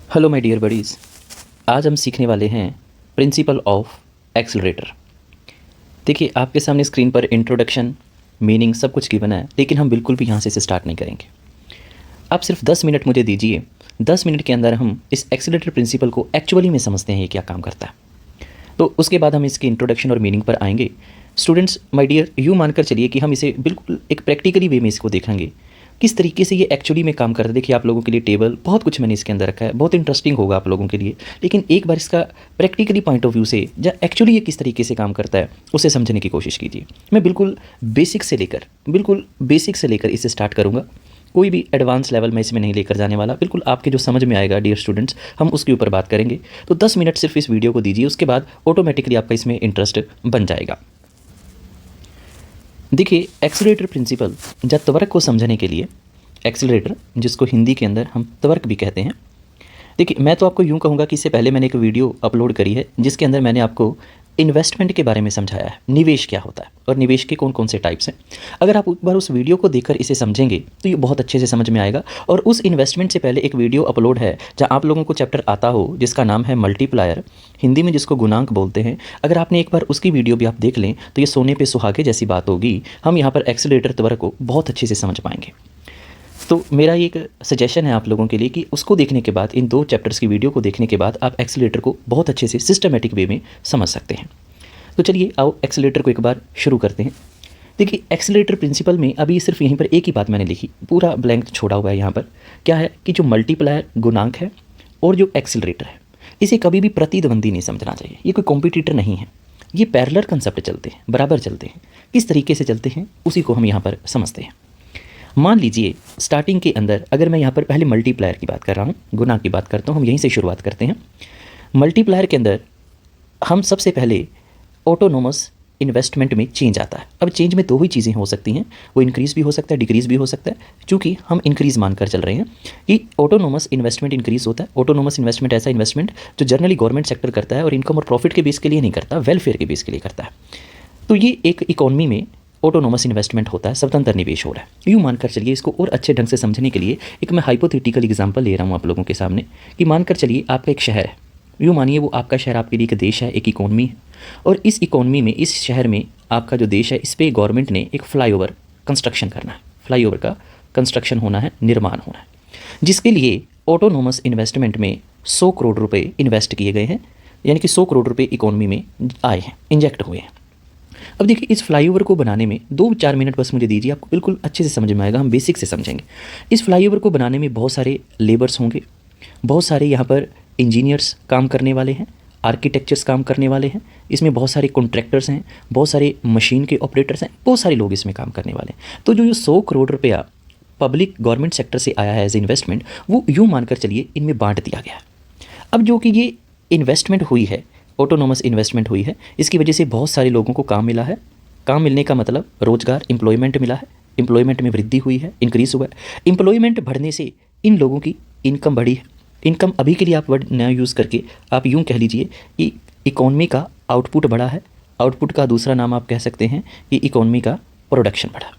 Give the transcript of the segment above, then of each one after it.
Hello my dear buddies. आज हम सीखने वाले हैं प्रिंसिपल ऑफ एक्सेलरेटर। देखिए, आपके सामने स्क्रीन पर इंट्रोडक्शन, मीनिंग सब कुछ गिवन है, लेकिन हम बिल्कुल भी यहाँ से स्टार्ट नहीं करेंगे। आप सिर्फ 10 मिनट मुझे दीजिए। 10 मिनट के अंदर हम इस एक्सेलरेटर प्रिंसिपल को एक्चुअली में समझते हैं ये क्या काम करता है। तो उसके बाद हम इसकी इंट्रोडक्शन और मीनिंग पर आएंगे। स्टूडेंट्स माय डियर, यूँ मानकर चलिए कि हम इसे बिल्कुल एक प्रैक्टिकली वे में इसको देखेंगे किस तरीके से ये एक्चुअली में काम करता है। देखिए, आप लोगों के लिए टेबल बहुत कुछ मैंने इसके अंदर रखा है, बहुत इंटरेस्टिंग होगा आप लोगों के लिए। लेकिन एक बार इसका प्रैक्टिकली पॉइंट ऑफ व्यू से या एक्चुअली ये किस तरीके से काम करता है उसे समझने की कोशिश कीजिए। मैं बिल्कुल बेसिक से लेकर इसे स्टार्ट करूँगा। कोई भी एडवांस लेवल में इसमें नहीं लेकर जाने वाला, बिल्कुल आपके जो समझ में आएगा डियर स्टूडेंट्स, हम उसके ऊपर बात करेंगे। तो 10 मिनट सिर्फ इस वीडियो को दीजिए, उसके बाद ऑटोमेटिकली आपका इसमें इंटरेस्ट बन जाएगा। देखिए, एक्सेलरेटर प्रिंसिपल या त्वरक को समझने के लिए, एक्सेलरेटर जिसको हिंदी के अंदर हम त्वरक भी कहते हैं। देखिए, मैं तो आपको यूँ कहूँगा कि इससे पहले मैंने एक वीडियो अपलोड करी है जिसके अंदर मैंने आपको इन्वेस्टमेंट के बारे में समझाया है, निवेश क्या होता है और निवेश के कौन कौन से टाइप्स हैं। अगर आप एक बार उस वीडियो को देखकर इसे समझेंगे तो ये बहुत अच्छे से समझ में आएगा। और उस इन्वेस्टमेंट से पहले एक वीडियो अपलोड है जहाँ आप लोगों को चैप्टर आता हो जिसका नाम है मल्टीप्लायर, हिंदी में जिसको गुणांक बोलते हैं। अगर आपने एक बार उसकी वीडियो भी आप देख लें तो ये सोने पे सुहागे जैसी बात होगी। हम यहाँ पर एक्सेलरेटर त्वरक को बहुत अच्छे से समझ पाएंगे। तो मेरा ये एक सजेशन है आप लोगों के लिए कि उसको देखने के बाद, इन 2 चैप्टर्स की वीडियो को देखने के बाद आप एक्सेलरेटर को बहुत अच्छे से सिस्टमेटिक वे में समझ सकते हैं। तो चलिए आओ एक्सेलरेटर को एक बार शुरू करते हैं। देखिए, एक्सेलरेटर प्रिंसिपल में अभी सिर्फ यहीं पर एक ही बात मैंने लिखी, पूरा ब्लैंक छोड़ा हुआ है। यहाँ पर क्या है कि जो मल्टीप्लायर गुणांक है और जो एक्सेलरेटर है, इसे कभी भी प्रतिद्वंदी नहीं समझना चाहिए। ये कोई कॉम्पिटिटर नहीं है, ये पैरेलल कंसेप्ट चलते हैं, बराबर चलते हैं। किस तरीके से चलते हैं उसी को हम यहाँ पर समझते हैं। मान लीजिए स्टार्टिंग के अंदर अगर मैं यहाँ पर पहले मल्टीप्लायर की बात कर रहा हूँ, गुना की बात करता हूँ, हम यहीं से शुरुआत करते हैं। मल्टीप्लायर के अंदर हम सबसे पहले ऑटोनोमस इन्वेस्टमेंट में चेंज आता है। अब चेंज में 2 ही चीज़ें हो सकती हैं, वो इंक्रीज़ भी हो सकता है, डिक्रीज़ भी हो सकता है। चूँकि हम इंक्रीज़ मानकर चल रहे हैं कि ऑटोनोमस इन्वेस्टमेंट इंक्रीज़ होता है। ऑटोनोमस इन्वेस्टमेंट ऐसा इन्वेस्टमेंट जो जनरली गवर्नमेंट सेक्टर करता है और इनकम और प्रॉफिट के बेस के लिए नहीं करता, वेलफेयर के बेस के लिए करता है। तो ये एक इकोनॉमी में ऑटोनोमस इन्वेस्टमेंट होता है, स्वतंत्र निवेश हो रहा है। यूँ मानकर चलिए, इसको और अच्छे ढंग से समझने के लिए एक मैं हाइपोथेटिकल एग्जांपल ले रहा हूँ आप लोगों के सामने कि मानकर चलिए आपका एक शहर है। यूँ मानिए वो आपका शहर आपके लिए एक देश है, एक इकोनॉमी है। और इस इकोनॉमी में, इस शहर में, आपका जो देश है, इस पर गवर्नमेंट ने एक फ्लाईओवर कंस्ट्रक्शन करना है। फ्लाईओवर का कंस्ट्रक्शन होना है, निर्माण होना है, जिसके लिए ऑटोनोमस इन्वेस्टमेंट में 100 करोड़ रुपये इन्वेस्ट किए गए हैं। यानी कि 100 करोड़ रुपये इकोनॉमी में आए हैं, इंजेक्ट हुए हैं। अब देखिए, इस फ्लाईओवर को बनाने में 2-4 मिनट बस मुझे दीजिए, आपको बिल्कुल अच्छे से समझ में आएगा, हम बेसिक से समझेंगे। इस फ्लाईओवर को बनाने में बहुत सारे लेबर्स होंगे, बहुत सारे यहाँ पर इंजीनियर्स काम करने वाले हैं, आर्किटेक्चर्स काम करने वाले हैं, इसमें बहुत सारे कॉन्ट्रैक्टर्स हैं, बहुत सारे मशीन के ऑपरेटर्स हैं, बहुत सारे लोग इसमें काम करने वाले हैं। तो जो 100 करोड़ रुपया पब्लिक गवर्नमेंट सेक्टर से आया है एज इन्वेस्टमेंट, वो यूँ मानकर चलिए इनमें बांट दिया गया है। अब जो कि ये इन्वेस्टमेंट हुई है, ऑटोनोमस इन्वेस्टमेंट हुई है, इसकी वजह से बहुत सारे लोगों को काम मिला है। काम मिलने का मतलब रोजगार, एम्प्लॉयमेंट मिला है। एम्प्लॉयमेंट में वृद्धि हुई है, इंक्रीज़ हुआ है। एम्प्लॉयमेंट बढ़ने से इन लोगों की इनकम बढ़ी है। इनकम अभी के लिए आप वर्ड नया यूज़ करके आप यूँ कह लीजिए कि इकोनॉमी का आउटपुट बढ़ा है। आउटपुट का दूसरा नाम आप कह सकते हैं कि इकोनॉमी का प्रोडक्शन बढ़ा।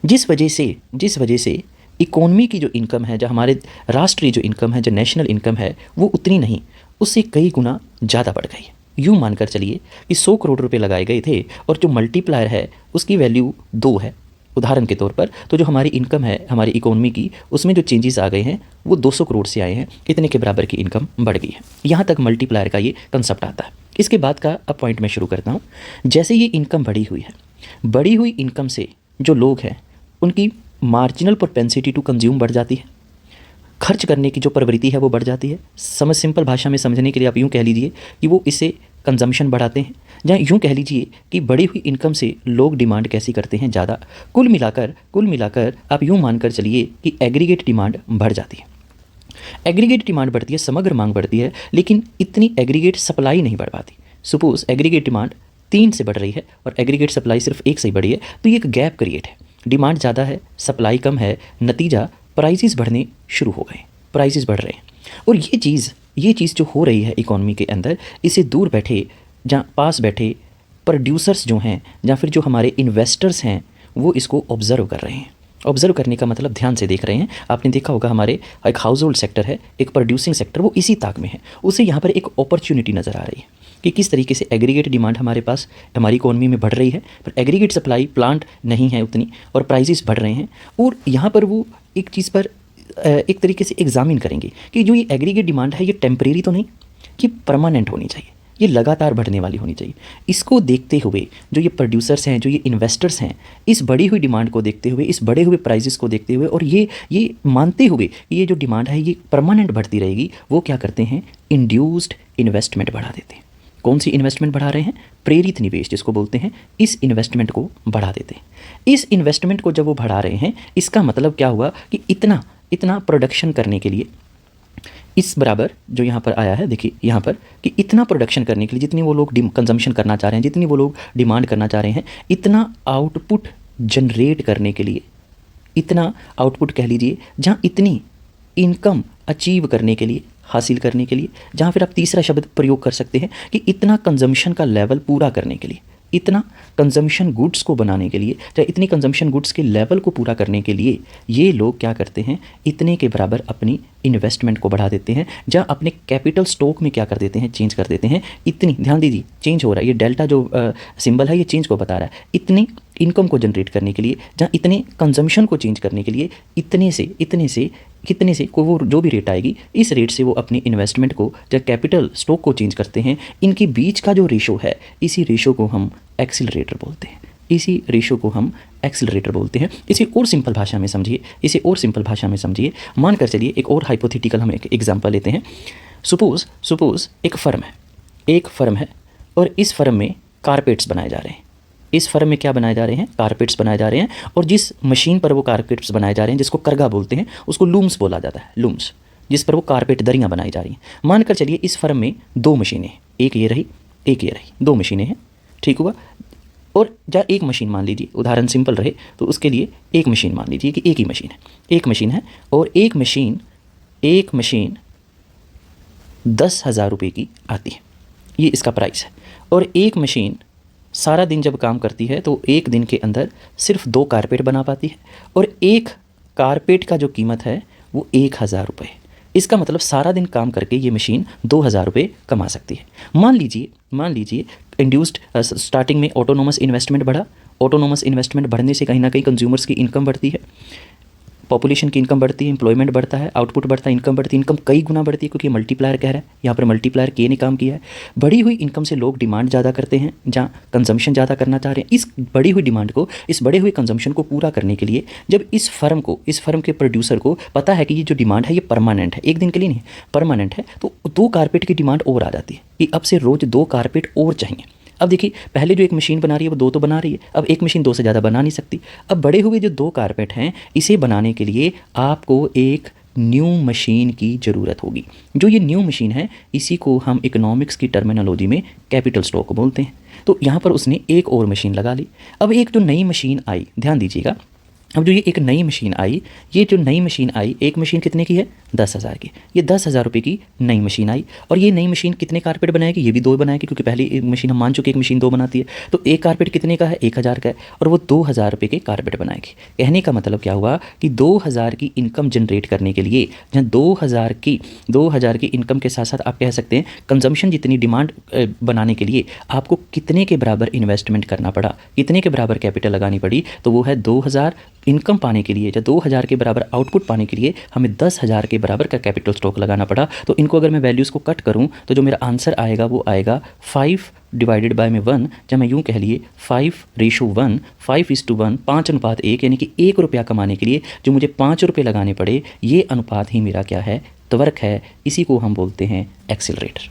जिस वजह से इकोनॉमी की जो इनकम है, जो हमारे राष्ट्रीय जो इनकम है, जो नेशनल इनकम है, वो उतनी नहीं, उससे कई गुना ज़्यादा बढ़ गई है। यूँ मानकर चलिए कि 100 करोड़ रुपए लगाए गए थे और जो मल्टीप्लायर है उसकी वैल्यू 2 है उदाहरण के तौर पर। तो जो हमारी इनकम है, हमारी इकोनॉमी की, उसमें जो चेंजेस आ गए हैं वो 200 करोड़ से आए हैं, इतने के बराबर की इनकम बढ़ गई है। यहाँ तक मल्टीप्लायर का ये कंसेप्ट आता है। इसके बाद का अब पॉइंट मैं शुरू करता हूँ। जैसे ये इनकम बढ़ी हुई है, बढ़ी हुई इनकम से जो लोग हैं उनकी मार्जिनल प्रोपेंसिटी टू कंज्यूम बढ़ जाती है, खर्च करने की जो प्रवृत्ति है वो बढ़ जाती है। सिंपल भाषा में समझने के लिए आप यूँ कह लीजिए कि वो इससे कंजम्पशन बढ़ाते हैं, या यूँ कह लीजिए कि बढ़ी हुई इनकम से लोग डिमांड कैसी करते हैं, ज़्यादा। कुल मिलाकर आप यूँ मानकर चलिए कि एग्रीगेट डिमांड बढ़ जाती है। एग्रीगेट डिमांड बढ़ती है, समग्र मांग बढ़ती है, लेकिन इतनी एग्रीगेट सप्लाई नहीं बढ़ पाती। सपोज एग्रीगेट डिमांड 3 से बढ़ रही है और एग्रीगेट सप्लाई सिर्फ 1 से ही बढ़ी है, तो ये एक गैप क्रिएट है। डिमांड ज़्यादा है, सप्लाई कम है, नतीजा प्राइसेस बढ़ने शुरू हो गए, प्राइसेस बढ़ रहे हैं। और ये चीज़ जो हो रही है इकोनॉमी के अंदर, इसे दूर बैठे, जहाँ पास बैठे प्रोड्यूसर्स जो हैं या फिर जो हमारे इन्वेस्टर्स हैं, वो इसको ऑब्ज़र्व कर रहे हैं ऑब्जर्व करने का मतलब ध्यान से देख रहे हैं। आपने देखा होगा हमारे एक हाउस होल्ड सेक्टर है, एक प्रोड्यूसिंग सेक्टर, वो इसी ताक में है। उसे यहाँ पर एक अपॉर्चुनिटी नज़र आ रही है कि किस तरीके से एग्रीगेट डिमांड हमारे पास हमारी इकोनॉमी में बढ़ रही है, पर एग्रीगेट सप्लाई प्लांट नहीं है उतनी, और प्राइजेस बढ़ रहे हैं। और यहाँ पर वो एक चीज़ पर एक तरीके से एग्जामिन करेंगे कि जो ये एग्रीगेट डिमांड है ये टेम्परेरी तो नहीं, कि परमानेंट होनी चाहिए, ये लगातार बढ़ने वाली होनी चाहिए। इसको देखते हुए जो ये प्रोड्यूसर्स हैं, जो ये इन्वेस्टर्स हैं, इस बढ़ी हुई डिमांड को देखते हुए, इस बढ़े हुए प्राइजेस को देखते हुए, और ये मानते हुए कि ये जो डिमांड है ये परमानेंट बढ़ती रहेगी, वो क्या करते हैं, इंड्यूस्ड इन्वेस्टमेंट बढ़ा देते हैं। कौन सी इन्वेस्टमेंट बढ़ा रहे हैं, प्रेरित निवेश जिसको बोलते हैं, इस इन्वेस्टमेंट को बढ़ा देते हैं। इस इन्वेस्टमेंट को जब वो बढ़ा रहे हैं, इसका मतलब क्या हुआ कि इतना प्रोडक्शन करने के लिए, इस बराबर जो यहाँ पर आया है, देखिए यहाँ पर कि इतना प्रोडक्शन करने के लिए, जितनी वो लोग कंजम्पशन करना चाह रहे हैं, जितनी वो लोग डिमांड करना चाह रहे हैं, इतना आउटपुट जनरेट करने के लिए, इतना आउटपुट कह लीजिए, जहाँ इतनी इनकम अचीव करने के लिए, हासिल करने के लिए, जहाँ फिर आप तीसरा शब्द प्रयोग कर सकते हैं कि इतना कंजम्पशन का लेवल पूरा करने के लिए, इतना कंजम्पशन गुड्स को बनाने के लिए, या इतनी कंजम्पशन गुड्स के लेवल को पूरा करने के लिए ये लोग क्या करते हैं, इतने के बराबर अपनी इन्वेस्टमेंट को बढ़ा देते हैं, जहाँ अपने कैपिटल स्टॉक में क्या कर देते हैं, चेंज कर देते हैं। इतनी, ध्यान दीजिए, चेंज हो रहा है, ये डेल्टा जो सिंबल है ये चेंज को बता रहा है। इतनी इनकम को जनरेट करने के लिए, जहाँ इतने कंजम्पशन को चेंज करने के लिए, इतने से कितने से को वो जो भी रेट आएगी, इस रेट से वो अपनी इन्वेस्टमेंट को, जब कैपिटल स्टॉक को चेंज करते हैं, इनके बीच का जो रेशो है, इसी रेशो को हम एक्सीलरेटर बोलते हैं। इसी रेशो को हम एक्सीलरेटर बोलते हैं। इसे और सिंपल भाषा में समझिए, मानकर चलिए एक और हाइपोथेटिकल हम एक एग्जांपल लेते हैं। सपोज एक फर्म है और इस फर्म में कारपेट्स बनाए जा रहे हैं। इस फर्म में क्या बनाए जा रहे हैं, कारपेट्स बनाए जा रहे हैं, और जिस मशीन पर वो कारपेट्स बनाए जा रहे हैं, जिसको करगा बोलते हैं, उसको लूम्स बोला जाता है, लूम्स, जिस पर वो कारपेट दरियाँ बनाई जा रही हैं। मानकर चलिए इस फर्म में 2 मशीनें, एक ये रही, 2 मशीनें हैं, ठीक हुआ। और जहाँ एक मशीन मान लीजिए, उदाहरण सिंपल रहे तो उसके लिए एक मशीन मान लीजिए कि एक मशीन है, और एक मशीन 10,000 रुपये की आती है, ये इसका प्राइस है। और एक मशीन सारा दिन जब काम करती है तो एक दिन के अंदर सिर्फ 2 कारपेट बना पाती है, और एक कारपेट का जो कीमत है वो 1,000 रुपये। इसका मतलब सारा दिन काम करके ये मशीन 2,000 रुपये कमा सकती है। मान लीजिए इंड्यूस्ड स्टार्टिंग में ऑटोनोमस इन्वेस्टमेंट बढ़ा। ऑटोनोमस इन्वेस्टमेंट बढ़ने से कहीं ना कहीं कंज्यूमर्स की इनकम बढ़ती है, पॉपुलेशन की इनकम बढ़ती है, एम्प्लॉयमेंट बढ़ता है, आउटपुट बढ़ता है, इनकम बढ़ती है, इनकम कई गुना बढ़ती है, क्योंकि मल्टीप्लायर कह रहा है, यहाँ पर मल्टीप्लायर के ने काम किया है। बढ़ी हुई इनकम से लोग डिमांड ज़्यादा करते हैं, जहाँ कंजम्पशन ज़्यादा करना चाह रहे हैं। इस बढ़ी हुई डिमांड को, इस बढ़े हुए कंजम्पशन को पूरा करने के लिए, जब इस फर्म के प्रोड्यूसर को पता है कि ये जो डिमांड है ये परमानेंट है, एक दिन के लिए नहीं, परमानेंट है, तो 2 कारपेट की डिमांड और आ जाती है कि अब से रोज़ 2 कारपेट और चाहिए। अब देखिए, पहले जो एक मशीन बना रही है वो 2 तो बना रही है, अब एक मशीन 2 से ज़्यादा बना नहीं सकती। अब बढ़े हुए जो 2 कारपेट हैं, इसे बनाने के लिए आपको एक न्यू मशीन की ज़रूरत होगी। जो ये न्यू मशीन है, इसी को हम इकोनॉमिक्स की टर्मिनोलॉजी में कैपिटल स्टॉक बोलते हैं। तो यहाँ पर उसने एक और मशीन लगा ली। अब एक जो नई मशीन आई, ध्यान दीजिएगा, अब जो ये एक नई मशीन आई, एक मशीन कितने की है, 10,000 की। ये 10,000 रुपये की नई मशीन आई, और ये नई मशीन कितने कारपेट बनाएगी, ये भी 2 बनाएगी, क्योंकि पहले एक मशीन हम मान चुके एक मशीन 2 बनाती है। तो एक कारपेट कितने का है, 1,000 का है, और वो 2,000 रुपये के कारपेट बनाएगी। कहने का मतलब क्या हुआ कि 2,000 की इनकम जनरेट करने के लिए, जहाँ 2,000 की इनकम के साथ साथ आप कह सकते हैं कंजम्पशन जितनी डिमांड बनाने के लिए आपको कितने के बराबर इन्वेस्टमेंट करना पड़ा, कितने के बराबर कैपिटल लगानी पड़ी, तो वो है 2,000 इनकम पाने के लिए, या 2,000 के बराबर आउटपुट पाने के लिए हमें 10,000 के बराबर का कैपिटल स्टॉक लगाना पड़ा। तो इनको अगर मैं वैल्यूज़ को कट करूं तो जो मेरा आंसर आएगा वो आएगा 5 डिवाइडेड बाय में 1, जब मैं यूँ कह लिए 5:1, 5:1, 5:1, यानी कि 1 रुपया कमाने के लिए जो मुझे 5 रुपये लगाने पड़े, ये अनुपात ही मेरा क्या है, त्वरक है। इसी को हम बोलते हैं एक्सीलरेटर।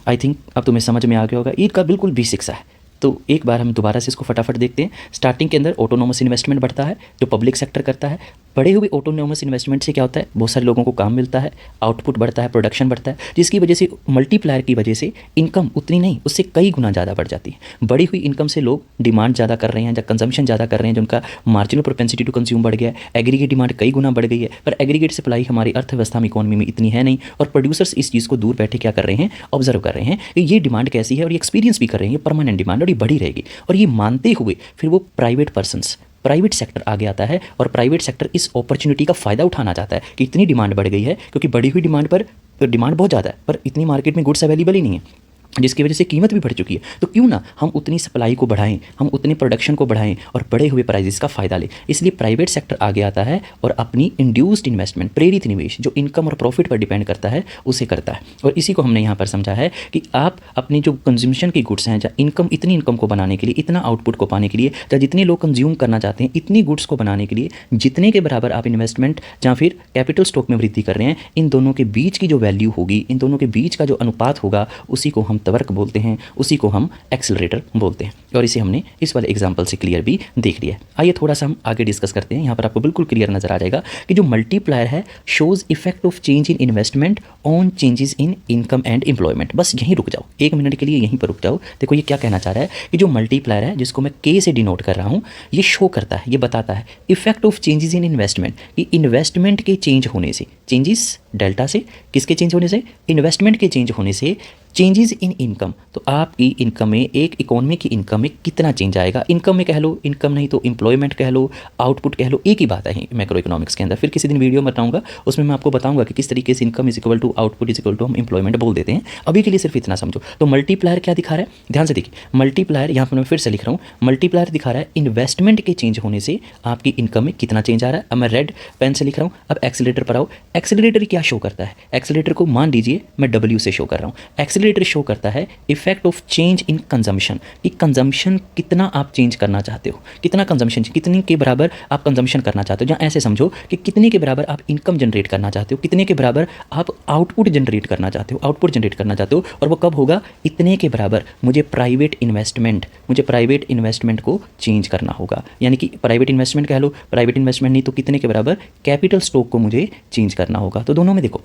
आई थिंक अब तुम्हें समझ में आ गया होगा, इसका बिल्कुल बेसिक सा है। तो एक बार हम दोबारा से इसको फटाफट देखते हैं। स्टार्टिंग के अंदर ऑटोनोमस इन्वेस्टमेंट बढ़ता है, जो पब्लिक सेक्टर करता है। बढ़े हुए ऑटोनोमस इन्वेस्टमेंट से क्या होता है, बहुत सारे लोगों को काम मिलता है, आउटपुट बढ़ता है, प्रोडक्शन बढ़ता है, जिसकी वजह से मल्टीप्लायर की वजह से इनकम उतनी नहीं, उससे कई गुना ज़्यादा बढ़ जाती है। बढ़ी हुई इनकम से लोग डिमांड ज़्यादा कर रहे हैं, जब कंजम्पशन ज़्यादा कर रहे हैं, जिनका मार्जिनल प्रोपेंसिटी टू कंज्यूम बढ़ गया है, एग्रीगेट डिमांड कई गुना बढ़ गई है, पर एग्रीगेट सप्लाई हमारी अर्थव्यवस्था में, इकोनॉमी में इतनी है नहीं, और प्रोड्यूसर्स इस चीज़ को दूर बैठे क्या कर रहे हैं, ऑब्जर्व कर रहे हैं कि ये डिमांड कैसी है, और ये एक्सपीरियंस भी कर रहे हैं, ये परमानेंट डिमांड और ये बढ़ी रहेगी। और ये मानते हुए फिर वो प्राइवेट पर्सन्स प्राइवेट सेक्टर आगे आता है और प्राइवेट सेक्टर इस अपॉर्चुनिटी का फ़ायदा उठाना चाहता है कि इतनी डिमांड बढ़ गई है, क्योंकि बढ़ी हुई डिमांड पर डिमांड बहुत ज़्यादा है पर इतनी मार्केट में गुड्स अवेलेबल ही नहीं है, जिसकी वजह से कीमत भी बढ़ चुकी है। तो क्यों ना हम उतनी सप्लाई को बढ़ाएं, हम उतने प्रोडक्शन को बढ़ाएं और बढ़े हुए प्राइजेस का फ़ायदा लें। इसलिए प्राइवेट सेक्टर आगे आता है और अपनी इंड्यूस्ड इन्वेस्टमेंट, प्रेरित निवेश जो इनकम और प्रॉफिट पर डिपेंड करता है, उसे करता है। और इसी को हमने यहाँ पर समझा है कि आप अपनी जो कंज्यूमशन की गुड्स हैं, जहाँ इतनी इनकम को बनाने के लिए, इतना आउटपुट को पाने के लिए, या जितने लोग कंज्यूम करना चाहते हैं इतनी गुड्स को बनाने के लिए, जितने के बराबर आप इन्वेस्टमेंट या फिर कैपिटल स्टॉक में वृद्धि कर रहे हैं, इन दोनों के बीच की जो वैल्यू होगी, इन दोनों के बीच का जो अनुपात होगा, उसी को हम त्वरक बोलते हैं, उसी को हम एक्सेलरेटर बोलते हैं। और इसे हमने इस वाले एग्जांपल से क्लियर भी देख लिया है। आइए थोड़ा सा हम आगे डिस्कस करते हैं। यहाँ पर आपको बिल्कुल क्लियर नजर आ जाएगा कि जो मल्टीप्लायर है shows effect of change in investment on changes in income and employment. बस यहीं रुक जाओ, 1 मिनट के लिए यहीं पर रुक जाओ। देखो ये क्या कहना चाह रहा है कि जो मल्टीप्लायर है, जिसको मैं के से डिनोट कर रहा हूँ, ये शो करता है, ये बताता है effect of changes in investment, कि इन्वेस्टमेंट के चेंज होने से, चेंजेस डेल्टा से, किसके चेंज होने से, इन्वेस्टमेंट के चेंज होने से चेंजेस इन इनकम। तो आपकी इनकम में, एक इकोनॉमी की इनकम में कितना चेंज आएगा, इनकम में कह लो, इनकम नहीं तो एम्प्लॉयमेंट कह लो, आउटपुट कह लो, एक ही बात है मैक्रो इकोनॉमिक्स के अंदर। फिर किसी दिन वीडियो में बताऊंगा, उसमें मैं आपको बताऊंगा कि किस तरीके से income is equal to output is equal to हम एम्प्लॉयमेंट बोल देते हैं। अभी के लिए सिर्फ इतना समझो। तो मल्टीप्लायर क्या दिखा रहा है, ध्यान से देखिए। मल्टीप्लायर यहाँ पर मैं फिर से लिख रहा हूँ, मल्टीप्लायर दिखा रहा है इन्वेस्टमेंट के चेंज होने से आपकी इनकम में कितना चेंज आ रहा है। अब मैं रेड पेन से लिख रहा हूँ। अब एक्सीलरेटर पर आओ। एक्सीलरेटर क्या शो करता है, एक्सीलरेटर को मान लीजिए मैं W से शो कर रहा हूँ। एक्सीलरेटर शो करता है effect of change in consumption, कि कंजम्पशन कितना आप चेंज करना चाहते हो, कितना कंजम्पशन, कितने के बराबर आप कंजम्पशन करना चाहते हो। या ऐसे समझो कि कितने के बराबर आप इनकम जनरेट करना चाहते हो, कितने के बराबर आप आउटपुट जनरेट करना चाहते हो, आउटपुट जनरेट करना चाहते हो। और वो कब होगा, इतने के बराबर मुझे प्राइवेट इन्वेस्टमेंट को चेंज करना होगा। यानी कि प्राइवेट इन्वेस्टमेंट कह लो, प्राइवेट इन्वेस्टमेंट नहीं तो कितने के बराबर कैपिटल स्टॉक को मुझे चेंज करना होगा। तो दोनों में देखो,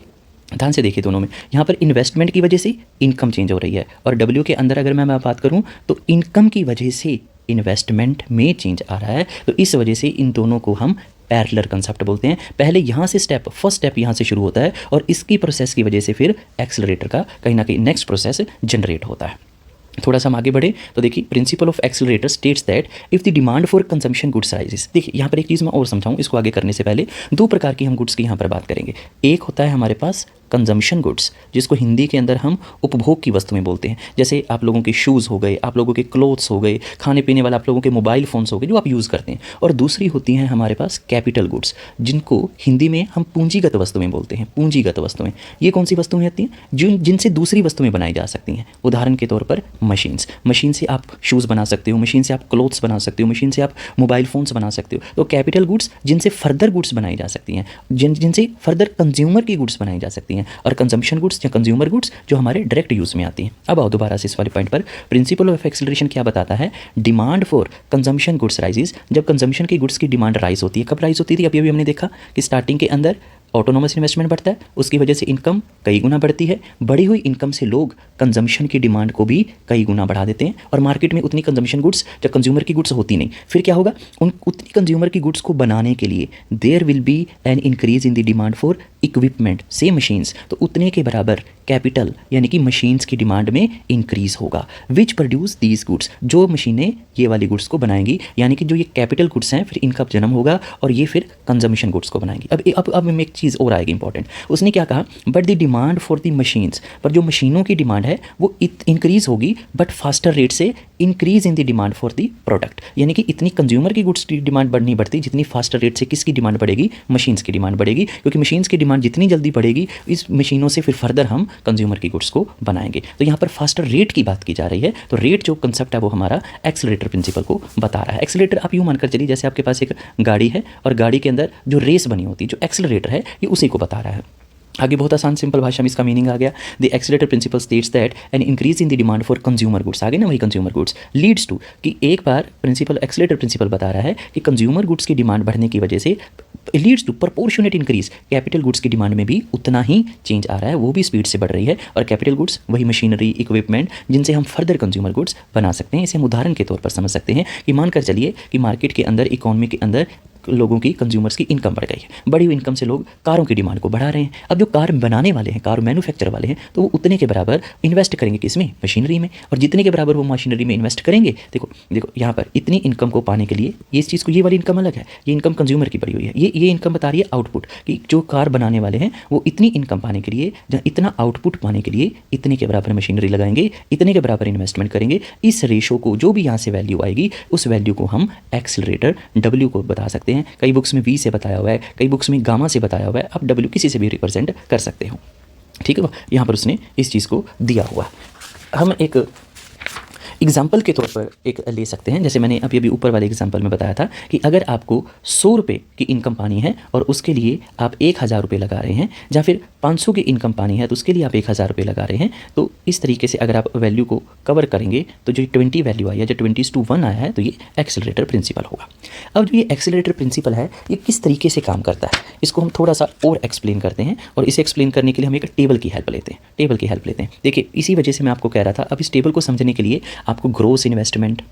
ध्यान से देखिए, दोनों में यहाँ पर इन्वेस्टमेंट की वजह से इनकम चेंज हो रही है, और W के अंदर अगर मैं बात करूँ तो इनकम की वजह से इन्वेस्टमेंट में चेंज आ रहा है। तो इस वजह से इन दोनों को हम पैरेलल कंसेप्ट बोलते हैं। पहले यहाँ से फर्स्ट स्टेप यहाँ से शुरू होता है, और इसकी प्रोसेस की वजह से फिर एक्सेलरेटर का कहीं ना कहीं नेक्स्ट प्रोसेस जनरेट होता है। थोड़ा सा हम आगे बढ़े तो देखिए, principle of accelerator states that if the demand for consumption goods rises. देखिए यहाँ पर एक चीज़ मैं और समझाऊँ, इसको आगे करने से पहले 2 प्रकार की हम गुड्स की यहाँ पर बात करेंगे। एक होता है हमारे पास कंजम्पशन गुड्स, जिसको हिंदी के अंदर हम उपभोग की वस्तुएं बोलते हैं। जैसे आप लोगों के शूज़ हो गए, आप लोगों के क्लोथ्स हो गए, खाने पीने वाला आप लोगों के मोबाइल फ़ोन्स हो गए जो आप यूज़ करते हैं। और दूसरी होती हैं हमारे पास कैपिटल गुड्स, जिनको हिंदी में हम पूंजीगत वस्तुएं बोलते हैं। पूंजीगत वस्तुएं ये कौन सी वस्तुएं होती हैं, जिनसे दूसरी वस्तुएं बनाई जा सकती हैं। उदाहरण के तौर पर मशीन से आप शूज़ बना सकते हो, मशीन से आप क्लोथ्स बना सकते हो, मशीन से आप मोबाइल फ़ोन्स बना सकते हो। तो कैपिटल गुड्स जिनसे फर्दर गुड्स बनाई जा सकती हैं, जिनसे फर्दर कंज्यूमर की गुड्स बनाई जा सकती हैं। और कंजम्पशन गुड्स या कंज्यूमर गुड्स जो हमारे डायरेक्ट यूज़ में आती हैं। अब आओ दोबारा से इस वाले पॉइंट पर। प्रिंसिपल ऑफ एक्सेलरेशन क्या बताता है, demand for consumption goods rises. जब कंजम्पशन की गुड्स की डिमांड राइज होती है, कब राइज होती थी, अभी हमने देखा कि स्टार्टिंग के अंदर ऑटोनोमस इन्वेस्टमेंट बढ़ता है, उसकी वजह से इनकम कई गुना बढ़ती है। बढ़ी हुई इनकम से लोग कंजम्पशन की डिमांड को भी कई गुना बढ़ा देते हैं, और मार्केट में उतनी कंजम्पशन गुड्स या कंज्यूमर की गुड्स होती नहीं। फिर क्या होगा, उतनी कंज्यूमर की गुड्स को बनाने के लिए there will be an increase in the demand for equipment से मशीन्स। तो उतने के बराबर कैपिटल यानी कि मशीन्स की डिमांड में इंक्रीज होगा, विच प्रोड्यूस दीज गुड्स, जो मशीनें ये वाली गुड्स को बनाएंगी। यानी कि जो ये कैपिटल गुड्स हैं, फिर इनका जन्म होगा और ये फिर कंजम्पशन गुड्स को बनाएंगी। अब में एक चीज़ और आएगी इंपॉर्टेंट, उसने क्या कहा, but the demand for the machines, पर जो मशीनों की डिमांड है वो इंक्रीज होगी बट फास्टर रेट से increase in the demand for the product. यानी कि इतनी कंज्यूमर की गुड्स की डिमांड बढ़नी बढ़ती, जितनी फास्टर रेट से किसकी डिमांड बढ़ेगी, मशीन्स की डिमांड बढ़ेगी। क्योंकि मशीन्स की डिमांड जितनी जल्दी बढ़ेगी, इस मशीनों से फिर फर्दर हम कंज्यूमर की गुड्स को बनाएंगे। तो यहाँ पर फास्टर रेट की बात की जा रही है। तो रेट जो कंसेप्ट है वो हमारा एक्सेलरेटर प्रिंसिपल को बता रहा है। एक्सेलरेटर आप यूँ मानकर चलिए जैसे आपके पास एक गाड़ी है, और गाड़ी के अंदर जो रेस बनी होती है, जो एक्सेलरेटर है, ये उसी को बता रहा है। आगे बहुत आसान सिंपल भाषा में इसका मीनिंग आ गया। The accelerator principal states that N increase in the demand for consumer goods, आगे ना वही कंज्यूमर गुड्स लीड्स टू, कि एक बार एक्सेलरेटर प्रिंसिपल बता रहा है कि कंज्यूमर गुड्स की डिमांड बढ़ने की वजह से leads to proportionate increase, capital goods की डिमांड में भी उतना ही चेंज आ रहा है, वो भी स्पीड से बढ़ रही है। और कैपिटल गुड्स वही मशीनरी, इक्विपमेंट जिनसे हम फर्दर कंज्यूमर गुड्स बना सकते हैं। इसे हम उदाहरण के तौर पर समझ सकते हैं कि मानकर चलिए कि मार्केट के अंदर, इकोनॉमी के अंदर लोगों की, कंज्यूमर्स की इनकम बढ़ गई है। बढ़ी हुई इनकम से लोग कारों की डिमांड को बढ़ा रहे हैं। अब जो कार बनाने वाले हैं, कार मैन्युफैक्चर वाले हैं, तो वो उतने के बराबर इन्वेस्ट करेंगे किसमें? मशीनरी में। और जितने के बराबर वो मशीनरी में इन्वेस्ट करेंगे, देखो देखो यहाँ पर इतनी इनकम को पाने के लिए ये इस चीज़ को, ये वाली इनकम अलग है, ये इनकम कंज्यूमर की बढ़ी हुई है। ये इनकम बता रही है आउटपुट, कि जो कार बनाने वाले हैं वो इतनी इनकम पाने के लिए, जहाँ इतना आउटपुट पाने के लिए इतने के बराबर मशीनरी लगाएंगे, इतने के बराबर इन्वेस्टमेंट करेंगे। इस रेशो को, जो भी यहाँ से वैल्यू आएगी, उस वैल्यू को हम एक्सेलरेटर W को बता सकते हैं। कई बुक्स में V से बताया हुआ है, कई बुक्स में गामा से बताया हुआ है। आप W किसी से भी रिप्रेजेंट कर सकते हो, ठीक है। यहाँ पर उसने इस चीज़ को दिया हुआ है। हम एक एग्जाम्पल के तौर पर एक ले सकते हैं, जैसे मैंने अभी ऊपर वाले एग्जाम्पल में बताया था कि अगर आपको 100 रुपये की इनकम पानी है और उसके लिए आप 1000 रुपये लगा रहे हैं, या फिर 500 की इनकम पानी है तो उसके लिए आप 1000 रुपये लगा रहे हैं, तो इस तरीके से अगर आप वैल्यू को कवर करेंगे तो जो 20 वैल्यू आई है, जो 20:1 आया है, तो ये एक्सेलरेटर प्रिंसिपल होगा। अब जो ये एक्सेलरेटर प्रिंसिपल है, ये किस तरीके से काम करता है, इसको हम थोड़ा सा और एक्सप्लेन करते हैं। और इसे एक्सप्लेन करने के लिए हम एक टेबल की हेल्प लेते हैं। टेबल की हेल्प लेते हैं, देखिए इसी वजह से मैं आपको कह रहा था, अब इस टेबल को समझने के लिए आपको ग्रोस इन्वेस्टमेंट,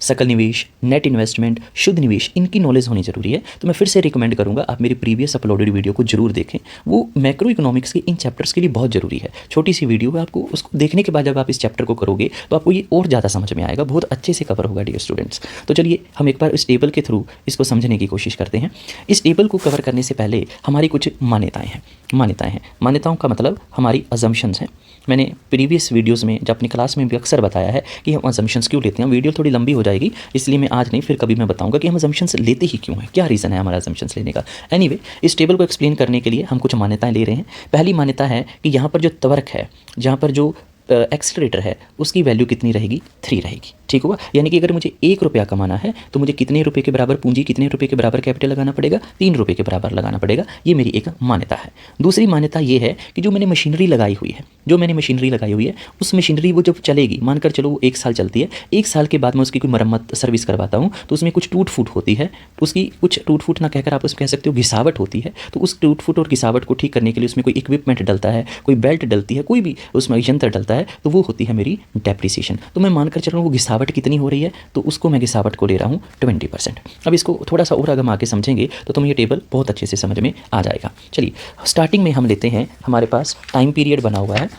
सकल निवेश, नेट इन्वेस्टमेंट, शुद्ध निवेश, इनकी नॉलेज होनी जरूरी है। तो मैं फिर से रिकमेंड करूंगा आप मेरी प्रीवियस अपलोडेड वीडियो को जरूर देखें। वो मैक्रो इकोनॉमिक्स के इन चैप्टर्स के लिए बहुत जरूरी है। छोटी सी वीडियो है, आपको उसको देखने के बाद जब आप इस चैप्टर को करोगे तो आपको ये और ज़्यादा समझ में आएगा, बहुत अच्छे से कवर होगा डियर स्टूडेंट्स। तो चलिए हम एक बार इस टेबल के थ्रू इसको समझने की कोशिश करते हैं। इस टेबल को कवर करने से पहले हमारी कुछ मान्यताएँ हैं। मान्यताओं का मतलब हमारी अजम्पशंस हैं। मैंने प्रीवियस वीडियोस में, जब अपनी क्लास में भी अक्सर बताया है कि हम अजम्पशंस क्यों लेते हैं। वीडियो थोड़ी लंबी हो जाएगी, इसलिए मैं आज नहीं, फिर कभी मैं बताऊंगा कि हम अजम्पशंस लेते ही क्यों हैं, क्या रीज़न है हमारा अजम्पशंस लेने का। एनीवे, इस टेबल को एक्सप्लेन करने के लिए हम कुछ मान्यताएं ले रहे हैं। पहली मान्यता है कि यहाँ पर जो त्वरक है, जहाँ पर जो एक्सेलरेटर है, उसकी वैल्यू कितनी रहेगी? 3 रहेगी, ठीक हुआ। यानी कि अगर मुझे 1 रुपया कमाना है तो मुझे कितने रुपए के बराबर पूंजी, कितने रुपए के बराबर कैपिटल लगाना पड़ेगा? 3 रुपये के बराबर लगाना पड़ेगा। ये मेरी एक मान्यता है। दूसरी मान्यता ये है कि जो मैंने मशीनरी लगाई हुई है, उस मशीनरी वो जब चलेगी, मानकर चलो वो 1 साल चलती है, 1 साल के बाद मैं उसकी कोई मरम्मत सर्विस करवाता हूँ तो उसमें कुछ टूट फूट होती है, उसकी कुछ टूट फूट ना कहकर आप उसमें कह सकते हो घिसावट होती है। तो उस टूट फूट और घिसावट को ठीक करने के लिए उसमें कोई इक्विपमेंट डलता है, कोई बेल्ट डलती है, कोई भी उसमें यंत्र डलता है, तो वो होती है मेरी डेप्रिसिएशन। तो मैं मानकर चल रहा हूँ वो घिसावट कितनी हो रही है, तो उसको मैं घिसावट को ले रहा हूँ 20%। अब इसको थोड़ा सा और अगर आगे समझेंगे तो तुम्हें ये टेबल बहुत अच्छे से समझ में आ जाएगा। चलिए स्टार्टिंग में हम लेते हैं, हमारे पास टाइम पीरियड बना हुआ है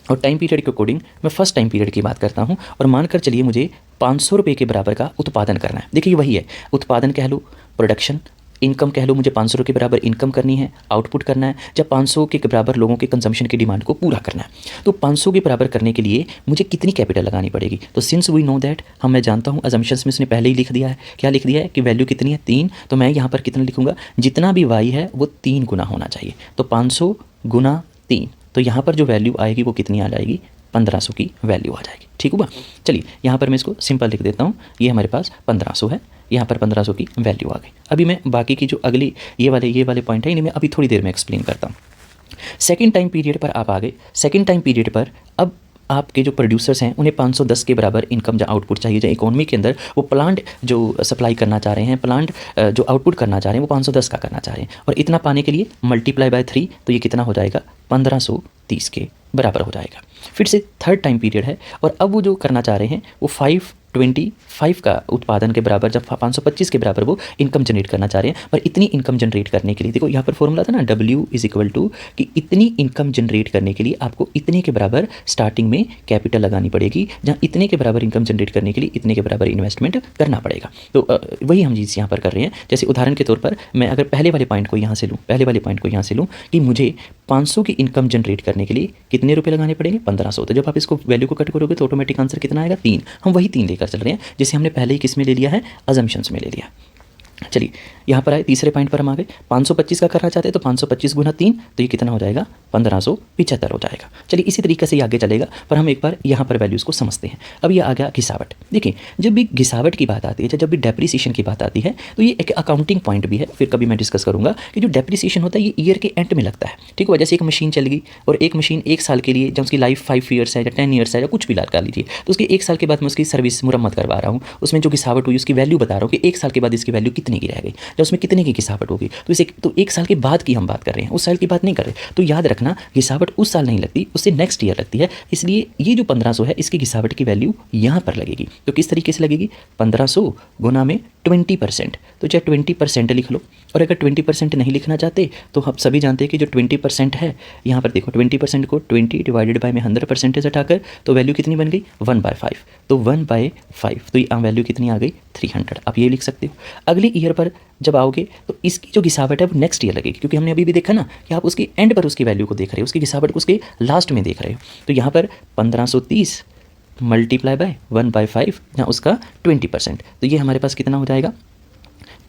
और टाइम पीरियड के अकॉर्डिंग मैं फर्स्ट टाइम पीरियड की बात करता हूँ और मानकर चलिए मुझे 500 रुपये के बराबर का उत्पादन करना है। देखिए वही है, उत्पादन कह लो, प्रोडक्शन, इनकम कह लो, मुझे 500 रुपये के बराबर इनकम करनी है, आउटपुट करना है, जब 500 के बराबर लोगों के कंजम्पशन की डिमांड को पूरा करना है। तो 500 के बराबर करने के लिए मुझे कितनी कैपिटल लगानी पड़ेगी? तो सिंस वी नो दैट, मैं जानता हूँ, अजम्पशंस में उसने पहले ही लिख दिया है। क्या लिख दिया है कि वैल्यू कितनी है? 3। तो मैं यहाँ पर कितना लिखूंगा? जितना भी वाई है वो 3 गुना होना चाहिए। तो 500 गुना 3, तो यहाँ पर जो वैल्यू आएगी वो कितनी आ जाएगी? 1500 की वैल्यू आ जाएगी, ठीक हुआ। चलिए यहाँ पर मैं इसको सिंपल लिख देता हूँ, ये हमारे पास 1500 है, यहाँ पर 1500 की वैल्यू आ गई। अभी मैं बाकी की जो अगली ये वाले पॉइंट है, इन्हें मैं अभी थोड़ी देर में एक्सप्लेन करता हूँ। सेकंड टाइम पीरियड पर आप आ गए। सेकंड टाइम पीरियड पर अब आपके जो प्रोड्यूसर्स हैं उन्हें 510 के बराबर इनकम या आउटपुट चाहिए। जो इकोनॉमी के अंदर वो प्लांट जो सप्लाई करना चाह रहे हैं, प्लांट जो आउटपुट करना चाह रहे हैं वो 510 का करना चाह रहे हैं, और इतना पाने के लिए मल्टीप्लाई बाय 3, तो ये कितना हो जाएगा? 1530 के बराबर हो जाएगा। फिर से थर्ड टाइम पीरियड है और अब वो जो करना चाह रहे हैं वो 525 का उत्पादन के बराबर, जब 525 के बराबर वो इनकम जनरेट करना चाह रहे हैं। पर इतनी इनकम जनरेट करने के लिए, देखो यहाँ पर फॉर्मूला था ना, W = कि इतनी इनकम जनरेट करने के लिए आपको इतने के बराबर स्टार्टिंग में कैपिटल लगानी पड़ेगी, जहाँ इतने के बराबर इनकम जनरेट करने के लिए इतने के बराबर इन्वेस्टमेंट करना पड़ेगा। तो वही हम चीज़ यहाँ पर कर रहे हैं। जैसे उदाहरण के तौर पर मैं अगर पहले वाले पॉइंट को यहाँ से लूँ कि मुझे 500 की इनकम जनरेट करने के लिए कितने रुपए लगाने पड़ेंगे? 1500। तो जब आप इसको वैल्यू को कट करोगे तो ऑटोमेटिक आंसर कितना आएगा? 3। हम वही 3 लेकर चल रहे हैं जिसे हमने पहले ही किस में ले लिया है? अजम्पशंस में ले लिया। चलिए यहाँ पर आए, तीसरे पॉइंट पर हम आ गए। 525 का करना चाहते हैं तो 525 गुना 3, तो ये कितना हो जाएगा? 1575 हो जाएगा। चलिए इसी तरीके से ये आगे चलेगा, पर हम एक बार यहाँ पर वैल्यूज़ को समझते हैं। अब ये आ गया घिसावट। देखिए जब भी घिसावट की बात आती है, जब भी डेप्रिसिएशन की बात आती है, तो ये एक अकाउंटिंग पॉइंट भी है, फिर कभी मैं डिस्कस करूँगा कि जो डेप्रिसिएशन होता है ये ईयर के एंड में लगता है, ठीक है। जैसे एक मशीन चल गई और एक मशीन 1 साल के लिए, जब उसकी लाइफ 5 ईयर्स है या 10 ईयर्स है या कुछ भी लगा लीजिए, तो उसके 1 साल के बाद मैं उसकी सर्विस मुरम्मत करवा रहा हूँ, उसमें जो घिसावट हुई उसकी वैल्यू बता रहा हूँ कि 1 साल के बाद इसकी वैल्यू कितनी कितने की रह गई या उसमें कितने की गिरावट होगी। तो इसे तो 1 साल के बाद की हम बात कर रहे हैं, उस साल की बात नहीं कर रहे। तो याद रखना गिरावट उस साल नहीं लगती, उससे नेक्स्ट ईयर लगती है। इसलिए ये जो 1500 है इसकी गिरावट की वैल्यू यहाँ पर लगेगी। तो किस तरीके से लगेगी, 1500 गुना में 20%। तो चाहे 20% लिख लो, और अगर 20% नहीं लिखना चाहते तो हम सभी जानते हैं कि जो 20% है, यहाँ पर देखो 20% को 20 डिवाइडेड बाय में 100% हटाकर तो वैल्यू कितनी बन गई 1/5। तो 1/5 तो ये वैल्यू कितनी आ गई 300। आप ये लिख सकते हो। अगले ईयर पर जब आओगे तो इसकी जो गिरावट है वो नेक्स्ट ईयर लगेगी, क्योंकि हमने अभी भी देखा ना कि आप उसके एंड पर उसकी वैल्यू को देख रहे हो, उसकी गिरावट को उसके लास्ट में देख रहे हो। तो यहाँ पर 1530 मल्टीप्लाई बाय 1/5 या उसका 20%, तो ये हमारे पास कितना हो जाएगा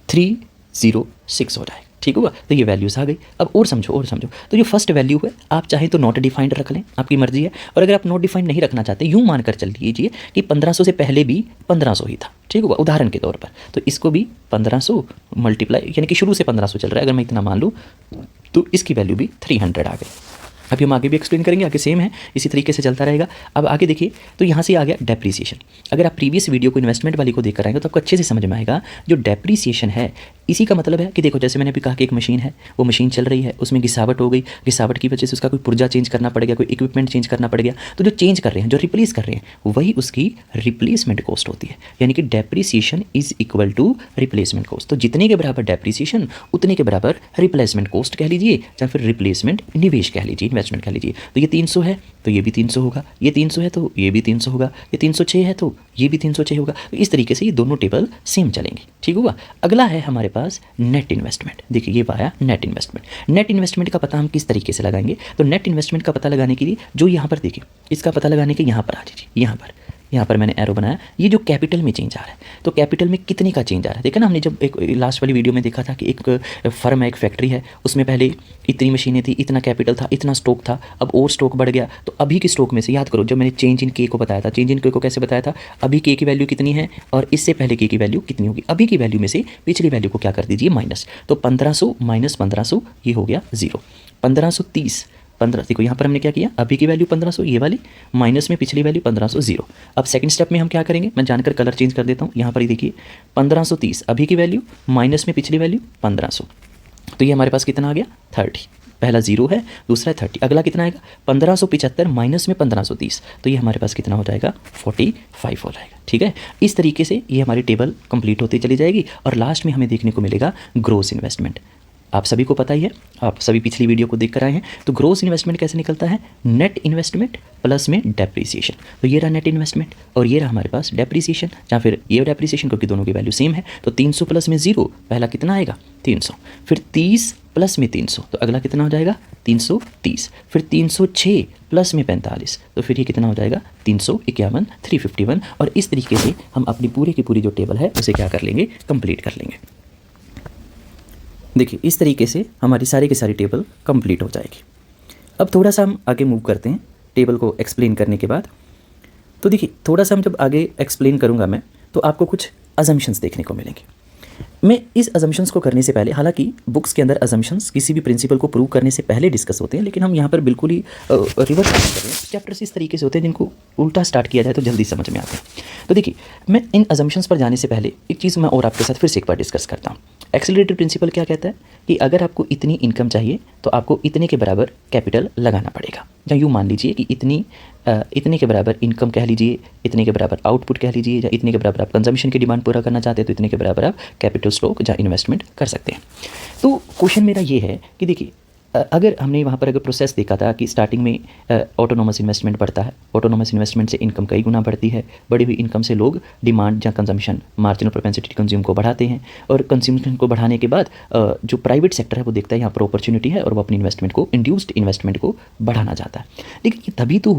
306 हो जाएगा। ठीक हुआ, तो ये वैल्यूज़ आ गई। अब और समझो तो जो फर्स्ट वैल्यू है आप चाहें तो नॉट डिफाइंड रख लें, आपकी मर्जी है। और अगर आप नॉट डिफाइंड नहीं रखना चाहते, यूँ मानकर चल लीजिए कि 1500 से पहले भी 1500 ही था। ठीक हुआ, उदाहरण के तौर पर। तो इसको भी 1500 मल्टीप्लाई, यानी कि शुरू से 1500 चल रहा है, अगर मैं इतना मान लूँ तो इसकी वैल्यू भी 300 आ गई। अभी हम आगे भी एक्सप्लेन करेंगे, आगे सेम है, इसी तरीके से चलता रहेगा। अब आगे देखिए, तो यहाँ से आ गया डेप्रीसिएशन। अगर आप प्रीवियस वीडियो को इन्वेस्टमेंट वाली को देख कर आएंगे तो आपको अच्छे से समझ में आएगा। जो डेप्रीसिएशन है इसी का मतलब है कि देखो, जैसे मैंने अभी कहा कि एक मशीन है, वो मशीन चल रही है, उसमें गिरावट हो गई, गिरावट की वजह से उसका कोई पुर्जा चेंज करना पड़ गया, कोई इक्विपमेंट चेंज करना पड़ गया। तो जो चेंज कर रहे हैं, जो रिप्लेस कर रहे हैं, वही उसकी रिप्लेसमेंट कॉस्ट होती है। यानी कि depreciation is equal to replacement cost. तो जितने के बराबर डेप्रीसिएशन उतने के बराबर रिप्लेसमेंट कॉस्ट कह लीजिए, या फिर रिप्लेसमेंट निवेश कह लीजिए, इन्वेस्टमेंट कह लीजिए। तो ये 300 है तो ये भी 300 होगा, ये 300 है तो ये भी 300 होगा, ये 306 है तो ये भी 306 होगा। तो इस तरीके से ये दोनों टेबल सेम चलेंगे। ठीक हुआ। अगला है हमारे पास नेट इन्वेस्टमेंट। देखिए ये आया नेट इन्वेस्टमेंट। नेट इन्वेस्टमेंट का पता हम किस तरीके से लगाएंगे, तो नेट इन्वेस्टमेंट का पता लगाने के लिए जो यहाँ पर देखिए, इसका पता लगाने के यहाँ पर आ जाइए, यहाँ पर मैंने एरो बनाया। ये जो कैपिटल में चेंज आ रहा है, तो कैपिटल में कितने का चेंज आ रहा है, देखा ना हमने जब एक लास्ट वाली वीडियो में देखा था कि एक फर्म है, एक फैक्ट्री है, उसमें पहले इतनी मशीनें थी, इतना कैपिटल था, इतना स्टॉक था, अब और स्टॉक बढ़ गया। तो अभी के स्टॉक में से याद करो, जब मैंने चेंज इन के को बताया था, चेंज इन के को कैसे बताया था, अभी के की वैल्यू कितनी है और इससे पहले के की वैल्यू कितनी होगी। अभी की वैल्यू में से पिछली वैल्यू को क्या कर दीजिए माइनस। तो 1500 माइनस 1500 ये हो गया 0। 1530 देखो यहाँ पर हमने क्या किया, अभी की वैल्यू 1500 ये वाली, माइनस में पिछली वैल्यू 1500 0। अब सेकंड स्टेप में हम क्या करेंगे, मैं जानकर कलर चेंज कर देता हूँ। यहाँ पर ही देखिए 1530 अभी की वैल्यू माइनस में पिछली वैल्यू 1500, तो ये हमारे पास कितना आ गया 30। पहला 0 है, दूसरा है 30। अगला कितना आएगा 1575 माइनस में 1530, तो ये हमारे पास कितना हो जाएगा 45 हो जाएगा। ठीक है, इस तरीके से ये हमारी टेबल कंप्लीट होती चली जाएगी और लास्ट में हमें देखने को मिलेगा ग्रोस इन्वेस्टमेंट। आप सभी को पता ही है, आप सभी पिछली वीडियो को देख कर आए हैं। तो ग्रोस इन्वेस्टमेंट कैसे निकलता है, नेट इन्वेस्टमेंट प्लस में डेप्रीसिएशन। तो ये रहा नेट इन्वेस्टमेंट और ये रहा हमारे पास डेप्रीसिएशन, या फिर ये डेप्रीसिएशन, क्योंकि दोनों की वैल्यू सेम है। तो 300 प्लस में 0, पहला कितना आएगा 300, फिर 30 प्लस में 300, तो अगला कितना हो जाएगा 330, फिर 306 प्लस में 45, तो फिर ये कितना हो जाएगा 351, 351। और इस तरीके से हम अपनी पूरी की पूरी जो टेबल है उसे क्या कर लेंगे, कंप्लीट कर लेंगे। देखिए इस तरीके से हमारी सारी की सारी टेबल कंप्लीट हो जाएगी। अब थोड़ा सा हम आगे मूव करते हैं टेबल को एक्सप्लेन करने के बाद। तो देखिए थोड़ा सा हम जब आगे एक्सप्लेन करूँगा मैं, तो आपको कुछ अजम्पशंस देखने को मिलेंगे। मैं इस अजम्पशंस को करने से पहले, हालांकि बुक्स के अंदर अजम्पशंस किसी भी प्रिंसिपल को प्रूव करने से पहले डिस्कस होते हैं, लेकिन हम यहाँ पर बिल्कुल ही रिवर्स कर रहे हैं। चैप्टर्स इस तरीके से होते हैं जिनको उल्टा स्टार्ट किया जाए तो जल्दी समझ में आते हैं। तो देखिए मैं इन अजम्पशंस पर जाने से पहले एक चीज़ मैं और आपके साथ फिर से एक बार डिस्कस करता हूँ। एक्सेलरेटेड प्रिंसिपल क्या कहता है कि अगर आपको इतनी इनकम चाहिए तो आपको इतने के बराबर कैपिटल लगाना पड़ेगा, या यूँ मान लीजिए कि इतने के बराबर इनकम कह लीजिए, इतने के बराबर आउटपुट कह लीजिए, या इतने के बराबर आप कंजम्पशन की डिमांड पूरा करना चाहते हैं तो इतने के बराबर आप कैपिटल स्टॉक या इन्वेस्टमेंट कर सकते हैं। तो क्वेश्चन मेरा ये है कि देखिए अगर हमने वहाँ पर अगर प्रोसेस देखा था कि स्टार्टिंग में ऑटोनोमस इन्वेस्टमेंट बढ़ता है, ऑटोनोमस इन्वेस्टमेंट से इनकम कई गुना बढ़ती है, बढ़ी हुई इनकम से लोग डिमांड या कंजम्पशन, मार्जिनल प्रोपेंसिटी कंज्यूम को बढ़ाते हैं, और कंज्यूमशन को बढ़ाने के बाद जो प्राइवेट सेक्टर है वो देखता है यहाँ पर अपॉर्चुनिटी है और वो अपनी इन्वेस्टमेंट को, इंड्यूस्ड इन्वेस्टमेंट को बढ़ाना चाहता है। लेकिन ये तभी तो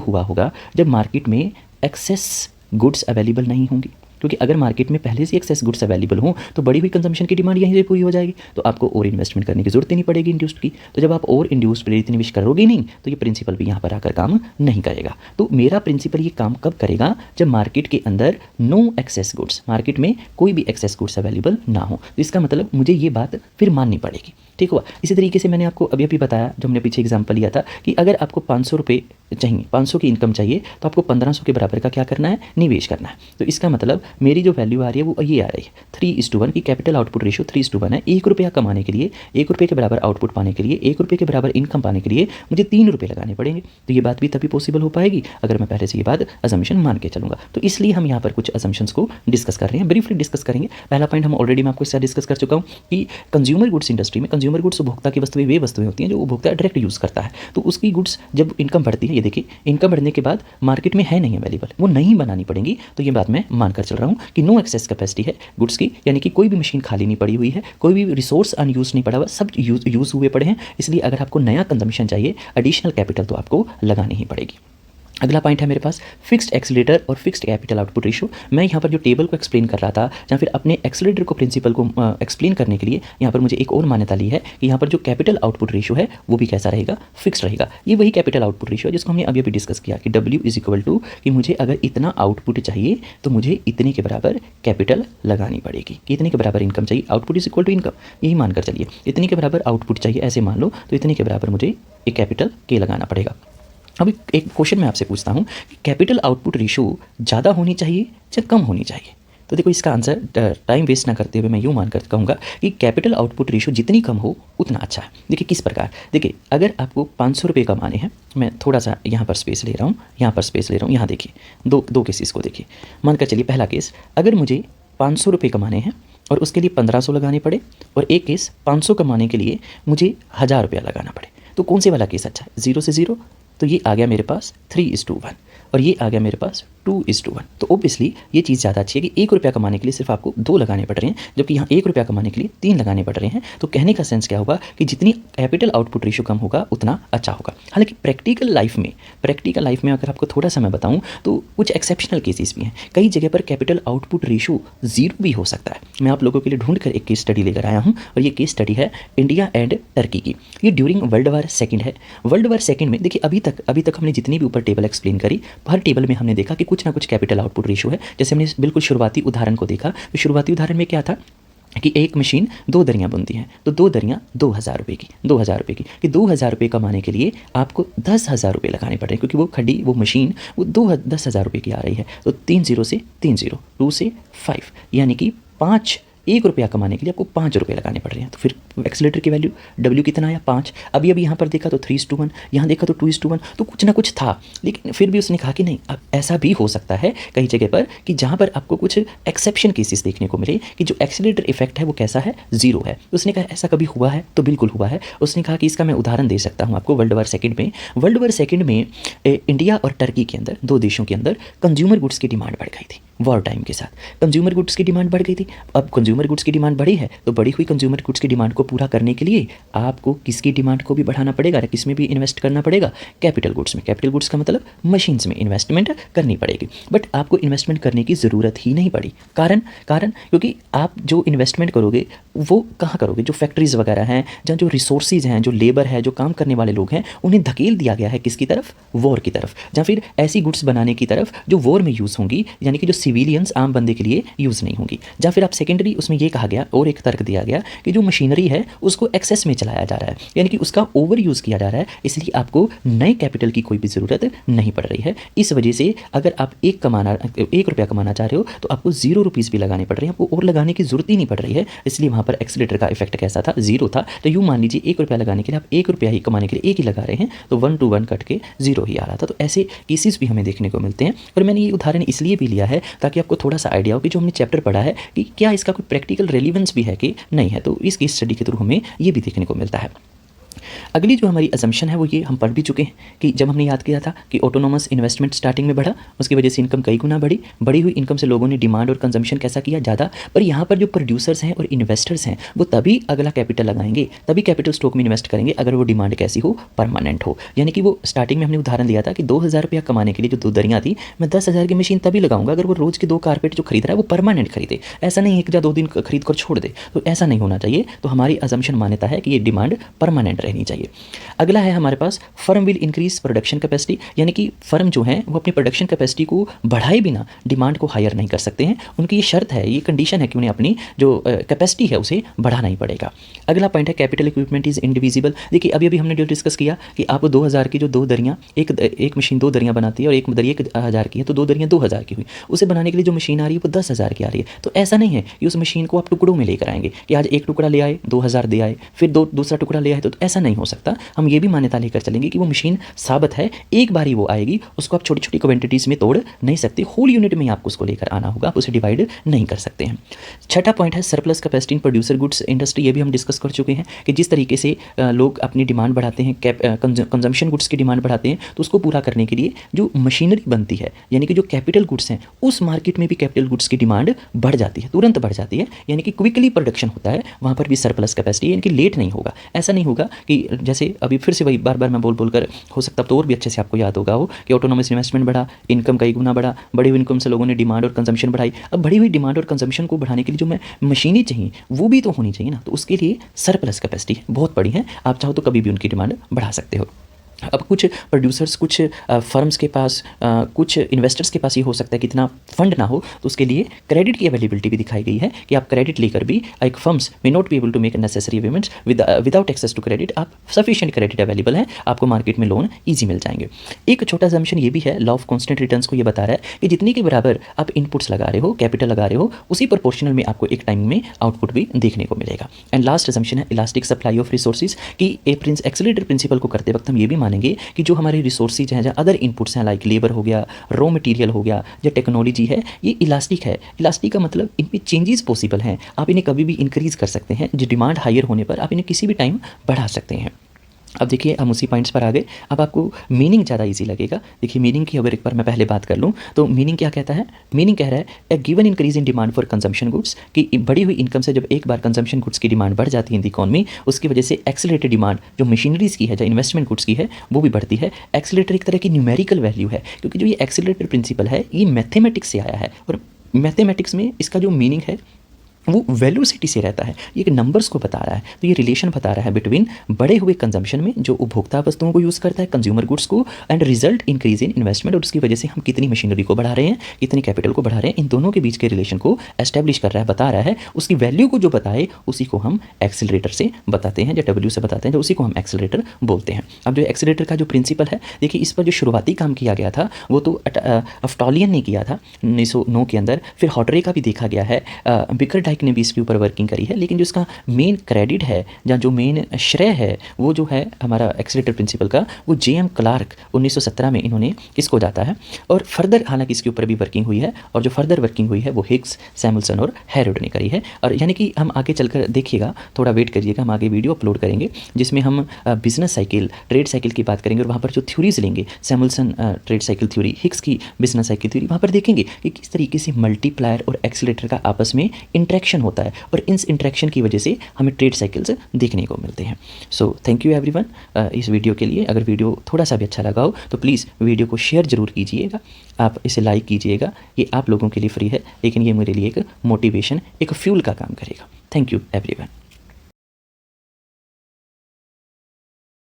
हुआ होगा जब मार्केट में एक्सेस गुड्स अवेलेबल नहीं होंगी, क्योंकि अगर मार्केट में पहले से एक्सेस गुड्स अवेलेबल हों तो बड़ी हुई कंजम्पशन की डिमांड यहीं से पूरी हो जाएगी, तो आपको और इन्वेस्टमेंट करने की जरूरत ही नहीं पड़ेगी इंड्यूस्ड की। तो जब आप और इंड्यूस्ड प्रेरित निवेश करोगे नहीं तो ये प्रिंसिपल भी यहाँ पर आकर काम नहीं करेगा। तो मेरा प्रिंसिपल ये काम कब करेगा, जब मार्केट के अंदर नो एक्सेस गुड्स, मार्केट में कोई भी एक्सेस गुड्स अवेलेबल ना हो। तो इसका मतलब मुझे ये बात फिर माननी पड़ेगी। ठीक हुआ। इसी तरीके से मैंने आपको अभी अभी बताया, जो हमने पीछे एग्जांपल लिया था कि अगर आपको 500 रुपये चाहिए, 500 की इनकम चाहिए, तो आपको 1500 के बराबर का क्या करना है, निवेश करना है। तो इसका मतलब मेरी जो वैल्यू आ रही है वो ये आ रही है 3:1 की कैपिटल आउटपुट रेशियो 3:1 है। 1 रुपया कमाने के लिए, 1 रुपये के बराबर आउटपुट पाने के लिए, 1 रुपये के बराबर इनकम पाने के लिए मुझे 3 रुपये लगाने पड़ेंगे। तो ये बात भी तभी पॉसिबल हो पाएगी अगर मैं पहले से ये बात असम्पशन मान के चलूँगा। तो इसलिए हम यहाँ पर कुछ असम्पशंस को डिस्कस कर रहे हैं, ब्रीफली डिस्कस करेंगे। पहला पॉइंट हम ऑलरेडी मैं आपको इससे डिस्कस कर चुका हूँ कि कंज्यूमर गुड्स इंडस्ट्री में, कंज्यूमर गुड्स उपभोक्ता की वस्तुएं वे वस्तुएं होती हैं जो उपभोक्ता डायरेक्ट यूज़ करता है। तो उसकी गुड्स जब इनकम बढ़ती है, ये देखिए इनकम बढ़ने के बाद मार्केट में है नहीं अवेलेबल, वो नहीं बनानी पड़ेंगी। तो ये बात मैं मानकर चल रहा हूँ कि नो एक्सेस कैपेसिटी है गुड्स की, यानी कि कोई भी मशीन खाली नहीं पड़ी हुई है, कोई भी रिसोर्स अनयूज नहीं पड़ा हुआ, सब यूज़ हुए पड़े हैं। इसलिए अगर आपको नया कंजम्पशन चाहिए, एडिशनल कैपिटल तो आपको लगानी ही पड़ेगी। अगला पॉइंट है मेरे पास फिक्स्ड एक्सीलरेटर और फिक्स्ड कैपिटल आउटपुट रेशियो। मैं यहाँ पर जो टेबल को एक्सप्लेन कर रहा था, या फिर अपने एक्सीलरेटर को प्रिंसिपल को एक्सप्लेन करने के लिए यहाँ पर मुझे एक और मान्यता ली है कि यहाँ पर जो कैपिटल आउटपुट रेशियो है वो भी कैसा रहेगा, फिक्स्ड रहेगा। ये वही कैपिटल आउटपुट रेशियो है जिसको हमने अभी अभी डिस्कस किया कि W कि मुझे अगर इतना आउटपुट चाहिए तो मुझे इतने के बराबर कैपिटल लगानी पड़ेगी, कि इतने के बराबर इनकम चाहिए, आउटपुट इनकम, यही मानकर चलिए। इतने के बराबर आउटपुट चाहिए ऐसे मान लो, तो इतने के बराबर मुझे एक कैपिटल के लगाना पड़ेगा। अभी एक क्वेश्चन मैं आपसे पूछता हूँ कि कैपिटल आउटपुट रेशियो ज़्यादा होनी चाहिए या कम होनी चाहिए? तो देखो इसका आंसर टाइम वेस्ट ना करते हुए मैं यूँ मानकर कहूँगा कि कैपिटल आउटपुट रेशियो जितनी कम हो उतना अच्छा है। देखिए किस प्रकार, देखिए अगर आपको 500 रुपये कमाने हैं, मैं थोड़ा सा यहाँ पर स्पेस ले रहा हूँ, यहाँ देखिए दो केसेस को देखिए। मानकर चलिए पहला केस, अगर मुझे 500 रुपये कमाने हैं और उसके लिए 1500 लगाने पड़े, और एक केस 500 कमाने के लिए मुझे 1000 रुपया लगाना पड़े, तो कौन से वाला केस अच्छा है? 0 से 0, तो ये आ गया मेरे पास 3:1 और ये आ गया मेरे पास 2:1। तो ऑब्वियसली ये चीज़ ज़्यादा अच्छी है कि 1 रुपया कमाने के लिए सिर्फ आपको 2 लगाने पड़ रहे हैं, जबकि यहाँ 1 रुपया कमाने के लिए 3 लगाने पड़ रहे हैं। तो कहने का सेंस क्या होगा कि जितनी कैपिटल आउटपुट रेशियो कम होगा उतना अच्छा होगा। हालांकि प्रैक्टिकल लाइफ में अगर आपको थोड़ा सा मैं बताऊँ तो कुछ एक्सेप्शनल केसेस भी हैं। कई जगह पर कैपिटल आउटपुट रेशियो 0 भी हो सकता है। मैं आप लोगों के लिए ढूंढ कर एक केस स्टडी लेकर आया हूँ, और ये केस स्टडी है इंडिया एंड टर्की की। ये ड्यूरिंग वर्ल्ड वार सेकेंड है। वर्ल्ड वार सेकेंड में देखिए अभी तक हमने जितनी भी ऊपर टेबल एक्सप्लेन करी, हर टेबल में हमने देखा कि कुछ ना कुछ कैपिटल आउटपुट रेशियो है। जैसे हमने बिल्कुल शुरुआती उदाहरण को देखा, तो शुरुआती उदाहरण में क्या था कि एक मशीन 2 दरियाँ बुनती है, तो 2 दरियाँ 2000 रुपये की, कि 2000 रुपये कमाने के लिए आपको 10,000 रुपये लगाने पड़ रहे हैं, क्योंकि वो खड़ी वो मशीन वो 10,000 रुपये की आ रही है। तो 3 0 से 3 0, 2 से 5, यानी कि 1 रुपया कमाने के लिए आपको 5 रुपये लगाने पड़ रहे हैं। तो फिर एक्सीलरेटर की वैल्यू W कितना आया? 5। अभी यहाँ पर देखा तो 3:1, यहाँ देखा तो 2:1, तो कुछ ना कुछ था। लेकिन फिर भी उसने कहा कि नहीं, अब ऐसा भी हो सकता है कई जगह पर कि जहाँ पर आपको कुछ एक्सेप्शन केसेस देखने को मिले कि जो एक्सीलरेटर इफेक्ट है वो कैसा है, 0 है। उसने कहा ऐसा कभी हुआ है? तो बिल्कुल हुआ है। उसने कहा कि इसका मैं उदाहरण दे सकता हूँ आपको। वर्ल्ड वार सेकेंड में इंडिया और टर्की के अंदर, 2 देशों के अंदर कंज्यूमर गुड्स की डिमांड बढ़ गई थी। वॉर टाइम के साथ कंज्यूमर गुड्स की डिमांड बढ़ गई थी। अब कंज्यूमर गुड्स की डिमांड बढ़ी है, तो बढ़ी हुई कंज्यूमर गुड्स की डिमांड को पूरा करने के लिए आपको किसकी डिमांड को भी बढ़ाना पड़ेगा, किस में भी इन्वेस्ट करना पड़ेगा? कैपिटल गुड्स में। कैपिटल गुड्स का मतलब मशीन्स में इन्वेस्टमेंट करनी पड़ेगी। बट आपको इन्वेस्टमेंट करने की ज़रूरत ही नहीं पड़ी। कारण क्योंकि आप जो इन्वेस्टमेंट करोगे वो कहाँ करोगे? जो फैक्ट्रीज़ वगैरह हैं, जहाँ जो रिसोर्सेज हैं, जो लेबर है, जो काम करने वाले लोग हैं, उन्हें धकेल दिया गया है किसकी तरफ? वॉर की तरफ, या फिर ऐसी गुड्स बनाने की तरफ जो वॉर में यूज़ होंगी, यानी कि जो सिविलियंस आम बंदे के लिए यूज़ नहीं होंगी। या फिर आप सेकेंडरी उसमें ये कहा गया और एक तर्क दिया गया कि जो मशीनरी है उसको एक्सेस में चलाया जा रहा है, यानी कि उसका ओवर यूज़ किया जा रहा है, इसलिए आपको नए कैपिटल की कोई भी ज़रूरत नहीं पड़ रही है। इस वजह से अगर आप 1 रुपया कमाना चाह रहे हो तो आपको 0 रुपीज़ भी लगाने पड़ रहे हैं, आपको और लगाने की जरूरत ही नहीं पड़ रही है। इसलिए वहाँ पर एक्सीलरेटर का इफेक्ट कैसा था? 0 था। तो यूँ मान लीजिए 1 रुपया लगाने के लिए आप 1 रुपया ही कमाने के लिए 1 ही लगा रहे हैं, तो 1 to 1 कट के 0 ही आ रहा था। तो ऐसे केसेस भी हमें देखने को मिलते हैं। और मैंने ये उदाहरण इसलिए भी लिया है ताकि आपको थोड़ा सा आइडिया हो कि जो हमने चैप्टर पढ़ा है कि क्या इसका कोई प्रैक्टिकल रेलिवेंस भी है कि नहीं है। तो इस केस स्टडी के थ्रू हमें ये भी देखने को मिलता है। अगली जो हमारी असम्पशन है वो ये हम पढ़ भी चुके हैं कि जब हमने याद किया था कि ऑटोनोमस इन्वेस्टमेंट स्टार्टिंग में बढ़ा, उसकी वजह से इनकम कई गुना बढ़ी हुई इनकम से लोगों ने डिमांड और कंजम्पशन कैसा किया? ज़्यादा। पर यहाँ पर जो प्रोड्यूसर्स हैं और इन्वेस्टर्स हैं वो तभी अगला कैपिटल लगाएंगे, तभी कैपिटल स्टॉक में इन्वेस्ट करेंगे अगर वो डिमांड कैसी हो? परमानेंट हो। यानी कि वो स्टार्टिंग में हमने उदाहरण दिया था कि 2000 रुपया कमाने के लिए जो 2 दरियाँ थी, मैं 10,000 की मशीन तभी लगाऊंगा अगर वो रोज़ के 2 कारपेट जो खरीद रहा है वो परमानेंट खरीदे। ऐसा नहीं एक या 2 दिन खरीद कर छोड़ दे, तो ऐसा नहीं होना चाहिए। तो हमारी असम्पशन मान्यता है कि ये डिमांड परमानेंट रहनी होनी चाहिए। अगला है हमारे पास firm will increase production capacity, यानी कि फर्म जो है वो अपनी प्रोडक्शन कैपेसिटी को बढ़ाए बिना डिमांड को हायर नहीं कर सकते हैं। उनकी ये शर्त है, ये कंडीशन है कि उन्हें अपनी जो कैपेसिटी है उसे बढ़ाना ही पड़ेगा। अगला पॉइंट है कैपिटल इक्विपमेंट इज इंडिविजिबल। देखिए अभी अभी हमने जो डिस्कस किया कि आप 2000 की जो 2 दरियाँ, एक मशीन 2 दरियाँ बनाती है और एक दरी 1000 की है, तो 2 दरियाँ 2000 की हुई। उसे बनाने के लिए जो मशीन आ रही है वो 10,000 की आ रही है। तो ऐसा नहीं है कि उस मशीन को आप टुकड़ों में लेकर आएंगे कि आज एक टुकड़ा ले आए 2000 दे आए, फिर दूसरा टुकड़ा ले आए, तो ऐसा नहीं हो सकता। हम ये भी मान्यता लेकर चलेंगे कि वो मशीन साबित है, एक बार ही वो आएगी, उसको आप छोटी छोटी क्वांटिटीज़ में तोड़ नहीं सकते, होल यूनिट में आपको उसको लेकर आना होगा, आप उसे डिवाइड नहीं कर सकते हैं। छठा पॉइंट है surplus capacity in producer goods industry. ये भी हम डिस्कस कर चुके हैं कि जिस तरीके से लोग अपनी डिमांड बढ़ाते हैं, कंजम्पशन गुड्स की डिमांड बढ़ाते हैं, तो उसको पूरा करने के लिए जो मशीनरी बनती है, यानी कि जो कैपिटल गुड्स हैं, उस मार्केट में भी कैपिटल गुड्स की डिमांड बढ़ जाती है, तुरंत बढ़ जाती है, यानी कि क्विकली प्रोडक्शन होता है, वहाँ पर भी सरप्लस कैपेसिटी, यानी कि लेट नहीं होगा। ऐसा नहीं होगा कि जैसे अभी फिर से वही बार बार मैं बोल कर, हो सकता तो और भी अच्छे से आपको याद होगा हो कि ऑटोनोमस इन्वेस्टमेंट बढ़ा, इनकम कई गुना बढ़ा, बढ़ी हुई इनकम से लोगों ने डिमांड और कंजम्पशन बढ़ाई। अब बढ़ी हुई डिमांड और कंजम्पशन को बढ़ाने के लिए जो मशीनें चाहिए वो भी तो होनी चाहिए ना, तो उसके लिए सरप्लस कैपेसिटी बहुत बड़ी है, आप चाहो तो कभी भी उनकी डिमांड बढ़ा सकते हो। अब कुछ प्रोड्यूसर्स, कुछ फर्म्स के पास, कुछ इन्वेस्टर्स के पास ये हो सकता है कि इतना फंड ना हो, तो उसके लिए क्रेडिट की अवेलेबिलिटी भी दिखाई गई है कि आप क्रेडिट लेकर भी, एक firms may not be able to make necessary payments without access to credit, आप सफिशिएंट क्रेडिट अवेलेबल है, आपको मार्केट में लोन ईजी मिल जाएंगे। एक छोटा असम्पशन ये भी है, लॉ ऑफ कॉन्स्टेंट रिटर्न्स को ये बता रहा है कि जितने के बराबर आप इनपुट्स लगा रहे हो, कैपिटल लगा रहे हो, उसी प्रोपोर्शनल में आपको एक टाइम में आउटपुट भी देखने को मिलेगा। एंड लास्ट असम्पशन है इलास्टिक सप्लाई ऑफ रिसोर्सेज, कि एक्सीलरेटर प्रिंसिपल को करते वक्त हम ये भी मानेंगे कि जो हमारे रिसोर्सेज हैं, या अदर इनपुट्स हैं, लाइक लेबर हो गया, रॉ मटेरियल हो गया, या टेक्नोलॉजी है, ये इलास्टिक है। इलास्टिक का मतलब इनमें चेंजेस पॉसिबल हैं, आप इन्हें कभी भी इंक्रीज कर सकते हैं, जो डिमांड हायर होने पर आप इन्हें किसी भी टाइम बढ़ा सकते हैं। अब देखिए हम उसी पॉइंट्स पर आ गए, अब आपको मीनिंग ज़्यादा इजी लगेगा। देखिए मीनिंग की अगर एक बार मैं पहले बात कर लूँ तो मीनिंग क्या कहता है, मीनिंग कह रहा है a given increase in demand for consumption goods, कि बढ़ी हुई इनकम से जब एक बार कंजम्पशन गुड्स की डिमांड बढ़ जाती है इन द इकॉनमी, उसकी वजह से एक्सेलरेटेड डिमांड जो मशीनरीज़ की है, जो इन्वेस्टमेंट गुड्स की है, वो भी बढ़ती है। एक्सेलरेटर एक तरह की न्यूमेरिकल वैल्यू है, क्योंकि जो ये एक्सेलरेटर प्रिंसिपल है ये मैथमेटिक्स से आया है, और मैथमेटिक्स में इसका जो मीनिंग है वो वेलोसिटी से रहता है, ये नंबर्स को बता रहा है। तो ये रिलेशन बता रहा है बिटवीन बढ़े हुए कंजम्पशन में जो उपभोक्ता वस्तुओं को यूज़ करता है, कंज्यूमर गुड्स को, and result increase in investment, और उसकी वजह से हम कितनी मशीनरी को बढ़ा रहे हैं, कितनी कैपिटल को बढ़ा रहे हैं, इन दोनों के बीच के रिलेशन को एस्टेब्लिश कर रहा है, बता रहा है। उसकी वैल्यू को जो बताए उसी को हम एक्सेलरेटर से बताते हैं, या डब्ल्यू से बताते हैं, तो उसी को हम एक्सेलरेटर बोलते हैं। अब जो एक्सेलरेटर का जो प्रिंसिपल है, देखिए इस पर जो शुरुआती काम किया गया था वो तो अफ्टॉलियन ने किया था 1909 के अंदर, फिर हॉटरे का भी देखा गया है, बिकरडाइक ने भी इसके ऊपर वर्किंग करी है, लेकिन जो इसका मेन क्रेडिट है या जो मेन श्रेय है वो जो है हमारा एक्सेलरेटर प्रिंसिपल का, वो जेएम क्लार्क 1917 में इन्होंने इसको जाता है। और फर्दर हालांकि इसके ऊपर भी वर्किंग हुई है, और जो फर्दर वर्किंग हुई है वो हिग्स, सैमुअल्सन और हैरोड ने करी है। और यानी कि हम आगे चलकर देखिएगा, थोड़ा वेट करिएगा, हम आगे वीडियो अपलोड करेंगे जिसमें हम बिजनेस साइकिल, ट्रेड साइकिल की बात करेंगे, और वहाँ पर जो थ्योरीज लेंगे, Samuelson trade cycle theory, Higgs की बिजनेस साइकिल थ्योरी, वहाँ पर देखेंगे कि किस तरीके से मल्टीप्लायर और एक्सेलरेटर का आपस में इंट्रैक्शन होता है, और इन इंट्रैक्शन की वजह से हमें ट्रेड साइकिल्स देखने को मिलते हैं। सो थैंक यू एवरीवन इस वीडियो के लिए। अगर वीडियो थोड़ा सा भी अच्छा लगा हो तो प्लीज़ वीडियो को शेयर ज़रूर कीजिएगा, आप इसे लाइक कीजिएगा, ये आप लोगों के लिए फ्री है, लेकिन ये मेरे लिए एक मोटिवेशन, एक फ्यूल का काम करेगा। Thank you everyone.